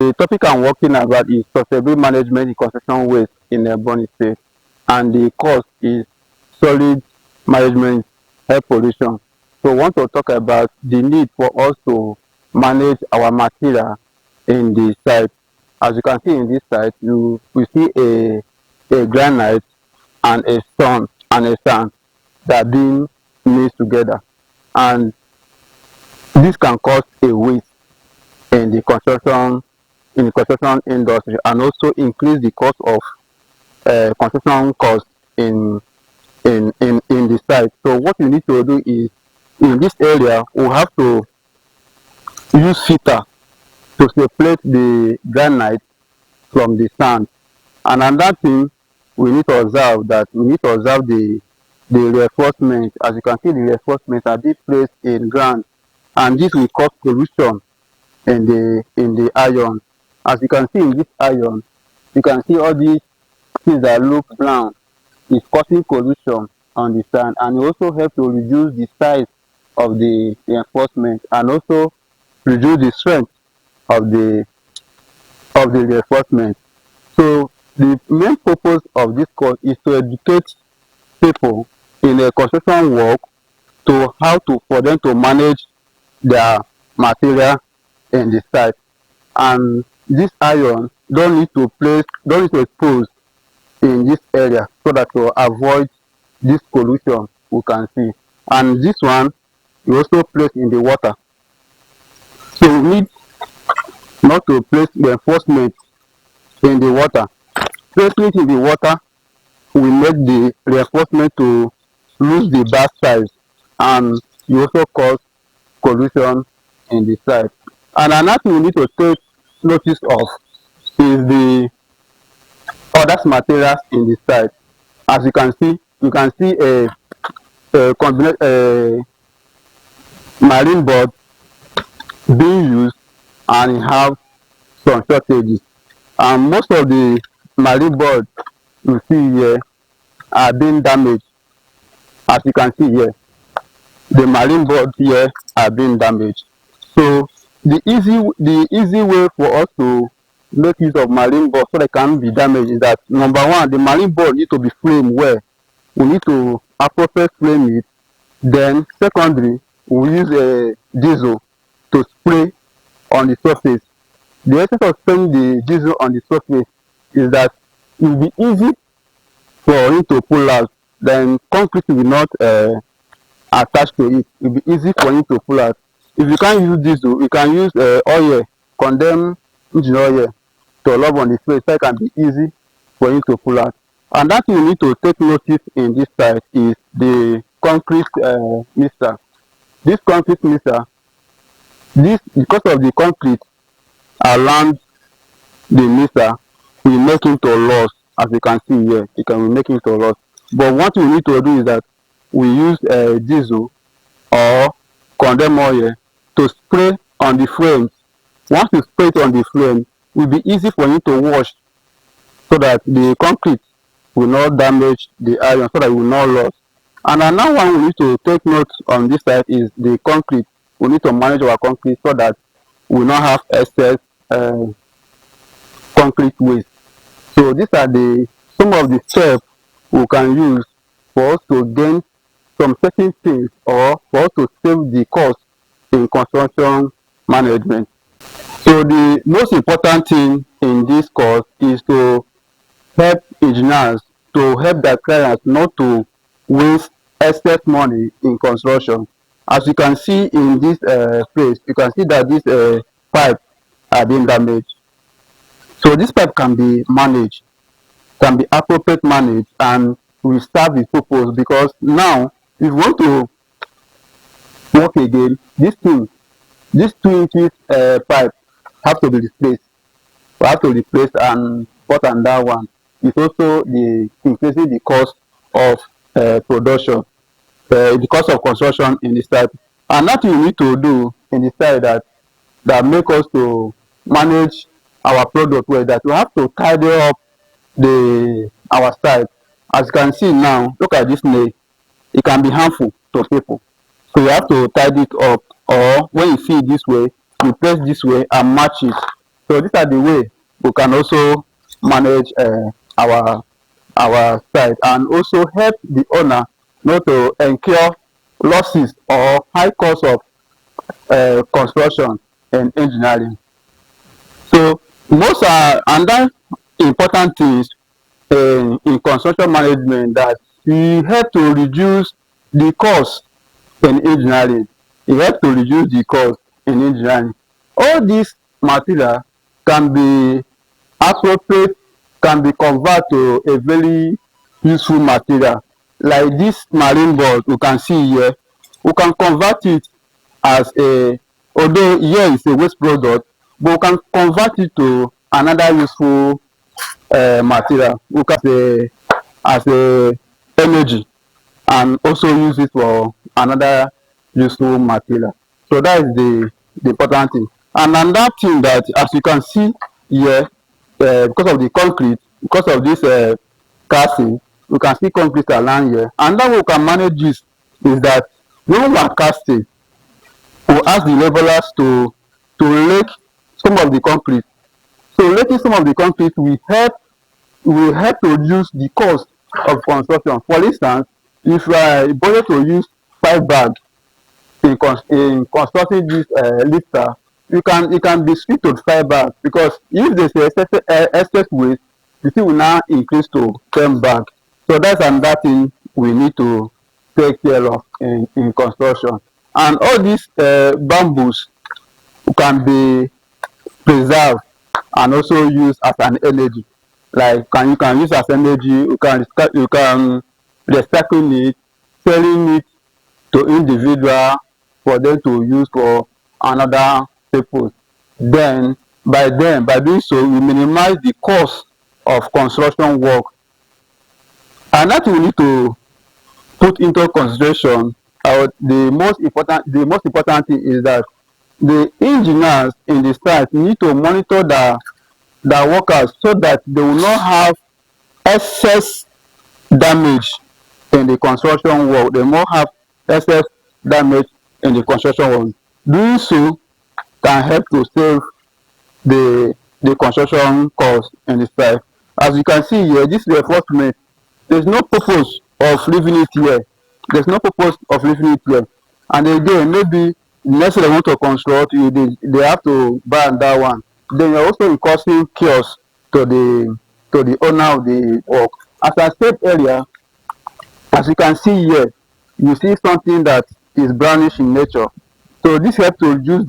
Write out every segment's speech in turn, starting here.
The topic I'm working about is sustainable management in construction waste in Ebonyi State, and the course is solid management air pollution. So, I want to talk about the need for us to manage our material in the site. As you can see in this site, we see a granite and a stone and a sand that are being mixed together, and this can cause a waste in the construction industry, and also increase the cost of construction costs in the site. So what you need to do is, in this area we have to use filter to separate the granite from the sand. And another thing we need to observe, the reinforcement. As you can see, the reinforcement are being placed in ground, and this will cause pollution in the iron. As you can see in this iron, you can see all these things that look brown is causing pollution on the sand, and it also help to reduce the size of the reinforcement, and also reduce the strength of the reinforcement. So the main purpose of this course is to educate people in a construction work to how to for them to manage their material in the site. And this iron don't need to expose in this area, so that to avoid this pollution we can see. And this one we also place in the water. So we need not to place reinforcement in the water. Placing it in the water will make the reinforcement to lose the back size, and you also cause pollution in the site. And another thing we need to take notice of is the other materials in the site. As you can see a marine board being used, and it have some shortages. And most of the marine board you see here are being damaged. As you can see here, the marine board here are being damaged. So the easy way for us to make use of marine board so they can be damaged is that, number one, the marine board need to be framed well. We need to appropriate frame it. Then secondly, we use a diesel to spray on the surface. The essence of spraying the diesel on the surface is that it will be easy for it to pull out. Then concrete will not attach to it. It will be easy for it to pull out. If you can't use diesel, you can use oil, condemned engine oil, to rub on the face, so it can be easy for it to pull out. And that thing you need to take notice in this site is the concrete mixer. This concrete mixer, because of the concrete around the mixer, we make it to loss. As you can see here, it can be making to loss. But what we need to do is that we use diesel or condemned oil to spray on the frames. Once you spray it on the frame, it will be easy for you to wash, so that the concrete will not damage the iron, so that it will not lose. And another one we need to take note on this side is the concrete. We need to manage our concrete so that we will not have excess concrete waste. So these are some of the steps we can use for us to gain some certain things, or for us to save the cost in construction management. So the most important thing in this course is to help engineers, to help their clients not to waste excess money in construction. As you can see in this place, you can see that this pipe are being damaged. So this pipe can be managed, can be appropriate managed, and will serve its purpose, because now if you want to work again, this 2 inches pipe have to be replaced. We have to replace and put another one. It's also increasing the cost of production, the cost of construction in the site. And that we need to do in the site that make us to manage our product well, that we have to tidy up our site. As you can see now, look at this nail. It can be harmful to people. So you have to tidy it up, or when you see it this way, you press this way and match it So these are the way we can also manage our site, and also help the owner not to incur losses or high cost of construction and engineering. So most are another important things in construction management, that e help to reduce the cost in engineering. E help to reduce the cost in engineering. All these material can be appropriate, can be convert to a very useful material. Like this marine board we can see here, we can convert it as a, although here is a waste product, but we can convert it to another useful material. We can say as a energy, and also use it for another useful material. So that is the important thing. And another thing, that as you can see here, because of the concrete, because of this casting, we can see concrete around here. And that we can manage this is that when we are casting, we ask the laborers to rake some of the concrete. So raking some of the concrete will help to reduce the cost of construction. For instance, if you are budget to use 5 bags in constructing this lifter, you can be strict to 5 bags, because if there is excess weight, the thing will now increase to 10 bags. So that's another thing we need to take care of in construction. And all these bamboos can be preserved and also used as an energy. Like you can use as energy, you can recycle it, selling it to individual for them to use for another purpose. Then by doing so, we minimize the cost of construction work. And that we need to put into consideration. The most important thing is that the engineers in the site need to monitor the workers, so that they will not have excess damage in the construction work. They will not have excess damage in the construction work. Doing so can help to save the construction cost in the site. As you can see here, this reinforcement, there's no purpose of leaving it here. There's no purpose of leaving it here. And again, maybe next they want to construct, they have to ban that one. Then you're also causing chaos to the owner of the work. As I said earlier, as you can see here, you see something that is brownish in nature. So this helps to reduce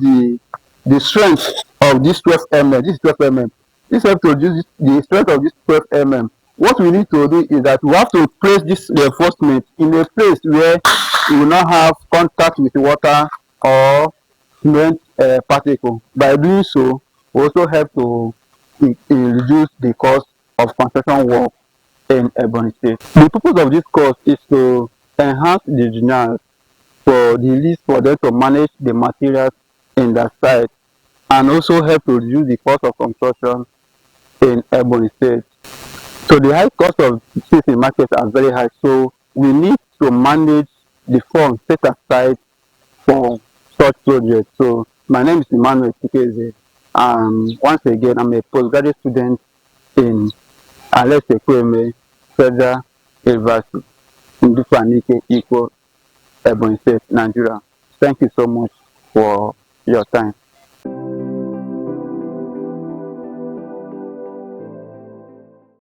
the strength of this 12 mm. This is 12 mm. This helps to reduce the strength of this 12 mm. What we need to do is that we have to place this reinforcement in a place where it will not have contact with water or cement particle. By doing so, we also help to reduce the cost of construction work in Ebonyi State. The purpose of this course is to enhance the engineers for the least for them to manage the materials in the site, and also help to reduce the cost of construction in Ebonyi State. So the high cost of things in markets are very high. So we need to manage the funds set aside for such projects. So my name is Emmanuel Tikeze. Once again, I'm a postgraduate student in Alex Ekwueme Federal University in Dufanike, Iko, Ebonyi State, Nigeria. Thank you so much for your time.